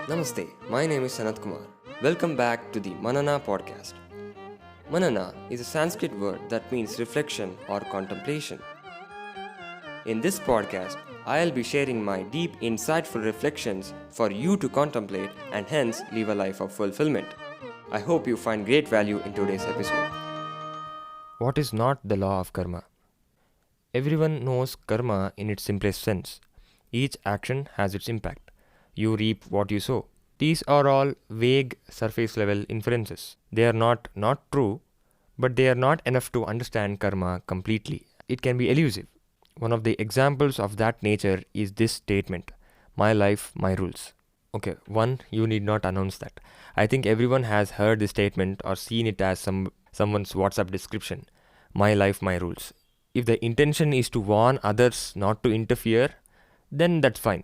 Namaste, my name is Sanat Kumar. Welcome back to the Manana Podcast. Manana is a Sanskrit word that means reflection or contemplation. In this podcast, I'll be sharing my deep, insightful reflections for you to contemplate and hence live a life of fulfillment. I hope you find great value in today's episode. What is not the law of karma? Everyone knows karma in its simplest sense. Each action has its impact. You reap what you sow. These are all vague, surface level inferences. They are not true, but they are not enough to understand karma completely. It can be elusive. One of the examples of that nature is this statement: my life, my rules. Okay, one, you need not announce that. I think everyone has heard this statement or seen it as someone's WhatsApp description. My life, my rules. If the intention is to warn others not to interfere, then that's fine.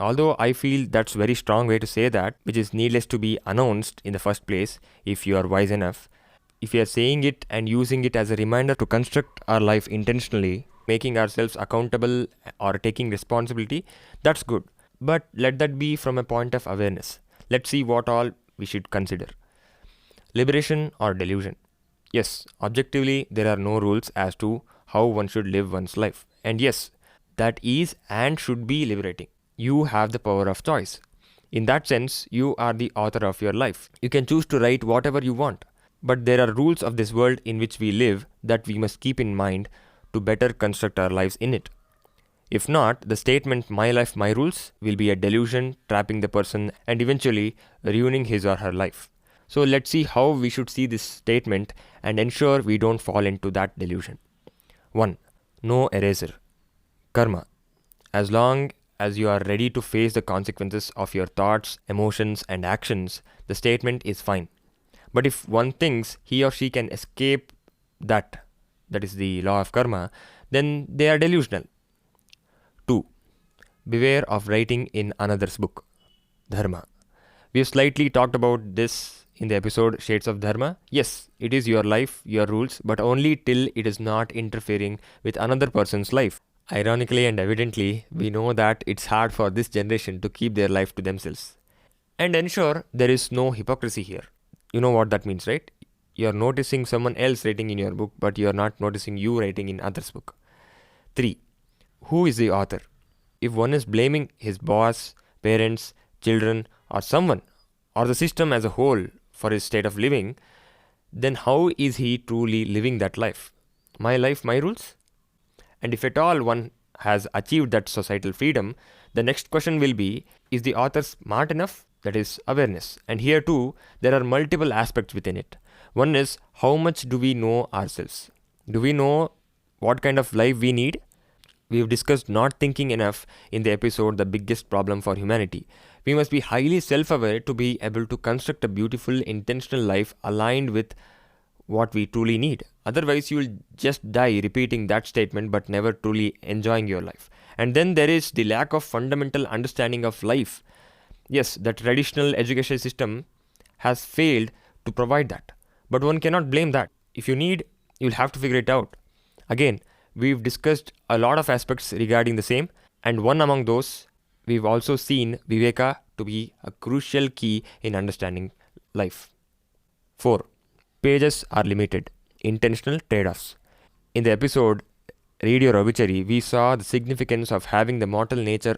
Although I feel that's a very strong way to say that, which is needless to be announced in the first place if you are wise enough. If we are saying it and using it as a reminder to construct our life intentionally, making ourselves accountable or taking responsibility, that's good. But let that be from a point of awareness. Let's see what all we should consider. Liberation or delusion. Yes, objectively, there are no rules as to how one should live one's life. And yes, that is and should be liberating. You have the power of choice. In that sense, you are the author of your life. You can choose to write whatever you want. But there are rules of this world in which we live that we must keep in mind to better construct our lives in it. If not, the statement my life, my rules will be a delusion trapping the person and eventually ruining his or her life. So let's see how we should see this statement and ensure we don't fall into that delusion. 1. No eraser. Karma. As long as you are ready to face the consequences of your thoughts, emotions, and actions, the statement is fine. But if one thinks he or she can escape that is the law of karma, then they are delusional. 2. Beware of writing in another's book. Dharma. We have slightly talked about this in the episode Shades of Dharma. Yes, it is your life, your rules, but only till it is not interfering with another person's life. Ironically and evidently, we know that it's hard for this generation to keep their life to themselves. And ensure there is no hypocrisy here. You know what that means, right? You're noticing someone else writing in your book, but you're not noticing you writing in others' book. 3. Who is the author? If one is blaming his boss, parents, children, or someone, or the system as a whole for his state of living, then how is he truly living that life? My life, my rules? And if at all one has achieved that societal freedom, the next question will be, is the author smart enough? That is awareness. And here too, there are multiple aspects within it. One is, how much do we know ourselves? Do we know what kind of life we need? We have discussed not thinking enough in the episode The Biggest Problem for Humanity. We must be highly self-aware to be able to construct a beautiful, intentional life aligned with what we truly need. Otherwise, you will just die repeating that statement but never truly enjoying your life. And then there is the lack of fundamental understanding of life. Yes, the traditional education system has failed to provide that. But one cannot blame that. If you need, you'll have to figure it out. Again, we've discussed a lot of aspects regarding the same, and one among those, we've also seen Viveka to be a crucial key in understanding life. 4. Pages are limited. Intentional trade-offs. In the episode Read Your Obituary, we saw the significance of having the mortal nature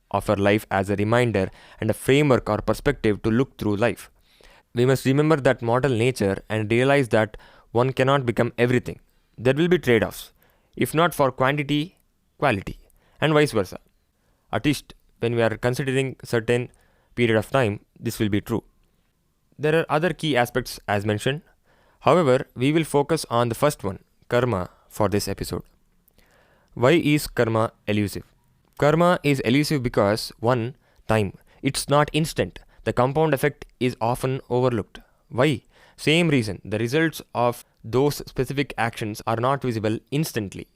of our life as a reminder and a framework or perspective to look through life. We must remember that mortal nature and realize that one cannot become everything. There will be trade-offs, if not for quantity, quality, and vice versa. At least when we are considering certain period of time, this will be true. There are other key aspects as mentioned. However, we will focus on the first one, karma, for this episode. Why is karma elusive? Karma is elusive because 1. Time. It's not instant. The compound effect is often overlooked. Why? Same reason. The results of those specific actions are not visible instantly.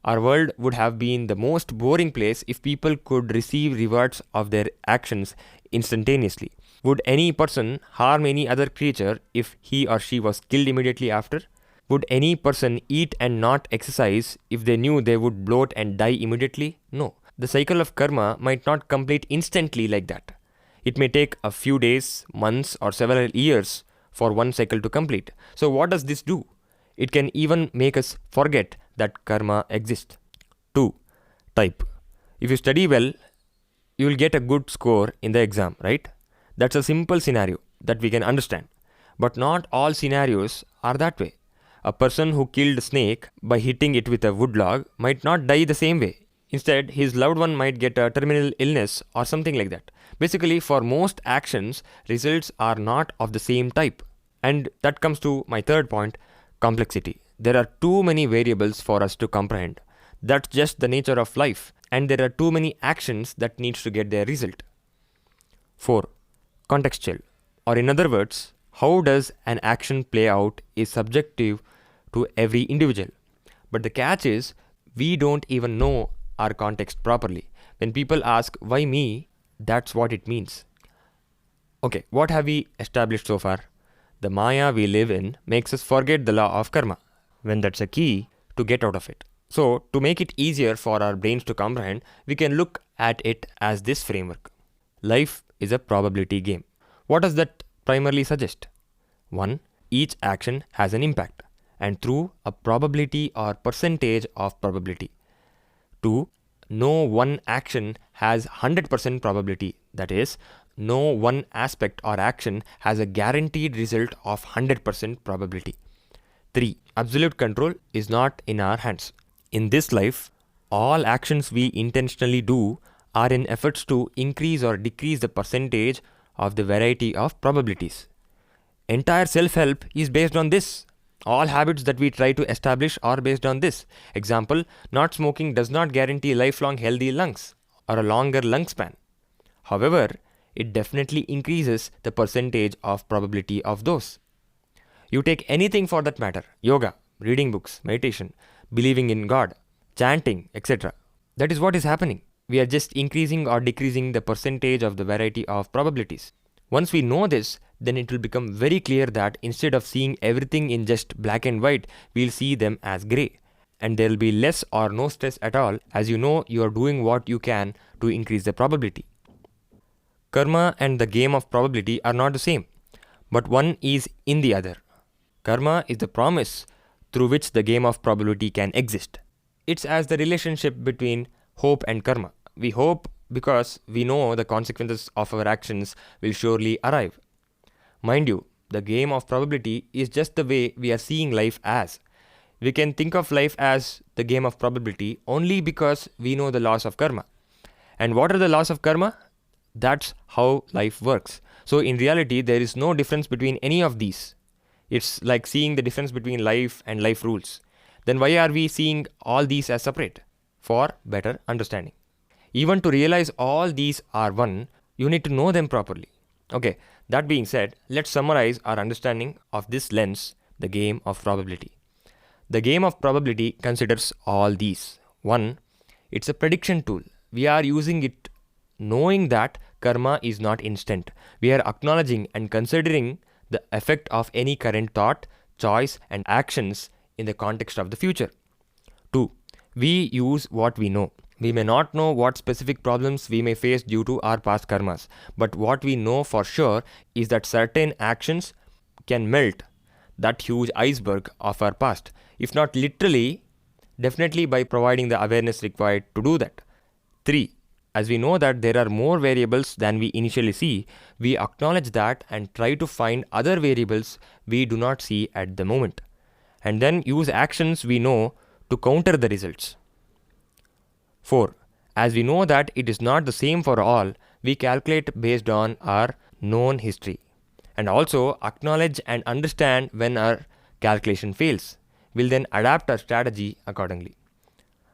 Our world would have been the most boring place if people could receive rewards of their actions instantaneously. Would any person harm any other creature if he or she was killed immediately after? Would any person eat and not exercise if they knew they would bloat and die immediately? No. The cycle of karma might not complete instantly like that. It may take a few days, months, or several years for one cycle to complete. So, what does this do? It can even make us forget that karma exists. 2. Type. If you study well, you will get a good score in the exam, right? That's a simple scenario that we can understand. But not all scenarios are that way. A person who killed a snake by hitting it with a wood log might not die the same way. Instead, his loved one might get a terminal illness or something like that. Basically, for most actions, results are not of the same type. And that comes to my third point, complexity. There are too many variables for us to comprehend. That's just the nature of life. And there are too many actions that needs to get their result. 4. Contextual. Or in other words, how does an action play out is subjective to every individual. But the catch is, we don't even know our context properly. When people ask, why me? That's what it means. Okay, what have we established so far? The Maya we live in makes us forget the law of karma, when that's a key to get out of it. So, to make it easier for our brains to comprehend, we can look at it as this framework. Life is a probability game. What does that primarily suggest? 1. Each action has an impact, and through a probability or percentage of probability. 2. No one action has 100% probability. That is, no one aspect or action has a guaranteed result of 100% probability. 3. Absolute control is not in our hands. In this life, all actions we intentionally do are in efforts to increase or decrease the percentage of the variety of probabilities. Entire self-help is based on this. All habits that we try to establish are based on this. Example, not smoking does not guarantee lifelong healthy lungs or a longer lung span. However, it definitely increases the percentage of probability of those. You take anything for that matter, yoga, reading books, meditation, believing in God, chanting, etc. That is what is happening. We are just increasing or decreasing the percentage of the variety of probabilities. Once we know this, then it will become very clear that instead of seeing everything in just black and white, we'll see them as grey. And there will be less or no stress at all, as you know you are doing what you can to increase the probability. Karma and the game of probability are not the same, but one is in the other. Karma is the promise through which the game of probability can exist. It's as the relationship between hope and karma. We hope because we know the consequences of our actions will surely arrive. Mind you, the game of probability is just the way we are seeing life as. We can think of life as the game of probability only because we know the laws of karma. And what are the laws of karma? That's how life works. So in reality, there is no difference between any of these. It's like seeing the difference between life and life rules. Then why are we seeing all these as separate? For better understanding. Even to realize all these are one, you need to know them properly. Okay, that being said, let's summarize our understanding of this lens, the game of probability. The game of probability considers all these. 1. It's a prediction tool. We are using it knowing that karma is not instant. We are acknowledging and considering the effect of any current thought, choice, and actions in the context of the future. 2. We use what we know. We may not know what specific problems we may face due to our past karmas, but what we know for sure is that certain actions can melt that huge iceberg of our past, if not literally, definitely by providing the awareness required to do that. 3. As we know that there are more variables than we initially see, we acknowledge that and try to find other variables we do not see at the moment, and then use actions we know to counter the results. 4. As we know that it is not the same for all, we calculate based on our known history, and also acknowledge and understand when our calculation fails. We'll then adapt our strategy accordingly.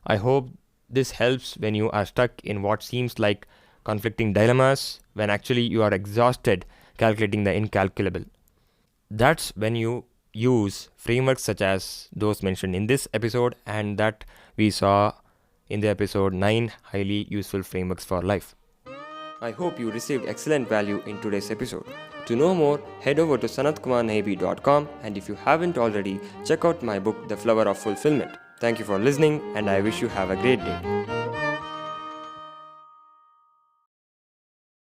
I hope this helps when you are stuck in what seems like conflicting dilemmas, when actually you are exhausted calculating the incalculable. That's when you use frameworks such as those mentioned in this episode and that we saw in the episode 9 highly useful frameworks for life. I hope you received excellent value in today's episode. To know more, head over to sanatkumarnahibi.com, and if you haven't already, check out my book, The Flower of Fulfillment. Thank you for listening, and I wish you have a great day.